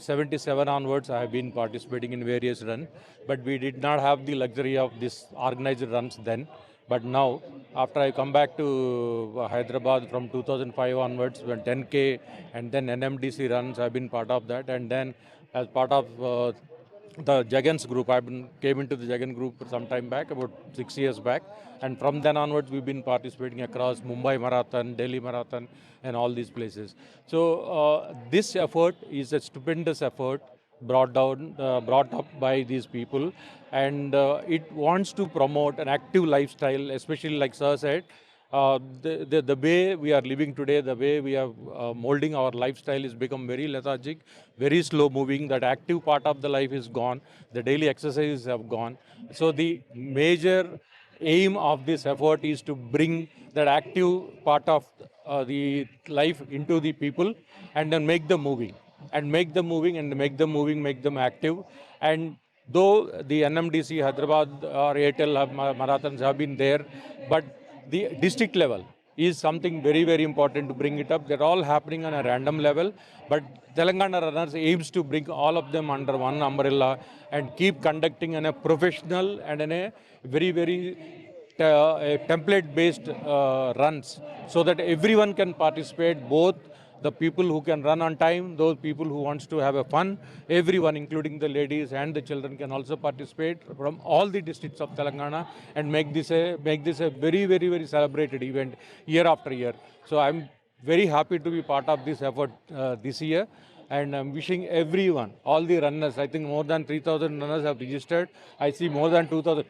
77 onwards, I have been participating in various runs, but we did not have the luxury of this organized runs then. But now, after I come back to Hyderabad from 2005 onwards, when 10K and then NMDC runs, I've been part of that. And then as part of the Jagan's group, came into the Jagan group some time back, about 6 years back. And from then onwards, we've been participating across Mumbai Marathon, Delhi Marathon, and all these places. So this effort is a stupendous effort brought up by these people, and it wants to promote an active lifestyle, especially like Sir said. The way we are living today, the way we are molding our lifestyle is become very lethargic, very slow moving. That active part of the life is gone. The daily exercises have gone. So the major aim of this effort is to bring that active part of the life into the people and then make them moving and make them moving and make them moving, make them active. And though the NMDC, Hyderabad or Airtel marathons have been there, but the district level is something very, very important to bring it up. They're all happening on a random level, but Telangana Runners aims to bring all of them under one umbrella and keep conducting in a professional and in a very, very template-based runs, so that everyone can participate, both the people who can run on time, those people who wants to have a fun, everyone, including the ladies and the children, can also participate from all the districts of Telangana and make this a very, very, very celebrated event year after year. So I'm very happy to be part of this effort this year. And I'm wishing everyone, all the runners, I think more than 3,000 runners have registered. I see more than 2,000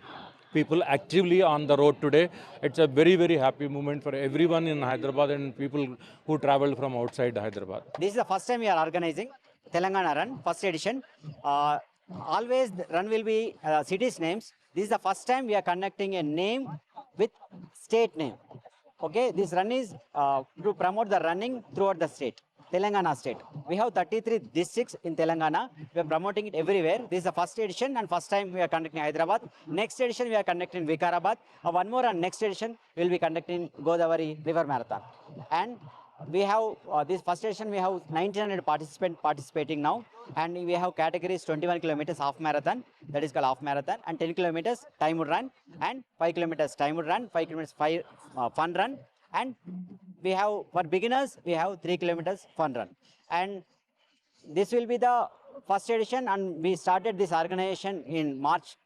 people actively on the road today. It's a very, very happy moment for everyone in Hyderabad and people who traveled from outside Hyderabad. This is the first time we are organizing Telangana Run, first edition. Always the run will be cities' names. This is the first time we are conducting a name with state name. Okay, this run is to promote the running throughout the state. Telangana state. We have 33 districts in Telangana. We are promoting it everywhere. This is the first edition and first time we are conducting Hyderabad. Next edition we are conducting Vikarabad. One more and next edition we will be conducting Godavari River Marathon. And we have this first edition we have 1900 participants participating now, and we have categories 21 kilometers half marathon, that is called half marathon, and 10 kilometers time would run, and 5 kilometers time would run, 5 kilometers fun run, and we have for beginners we have 3 kilometers fun run. And this will be the first edition, and we started this organization in March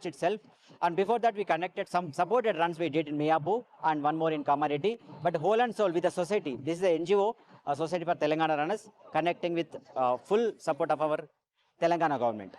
itself. And before that we conducted some supported runs we did in Miyapur and one more in Kamareddy, but whole and soul with the society. This is the NGO, Society for Telangana Runners, connecting with full support of our Telangana government.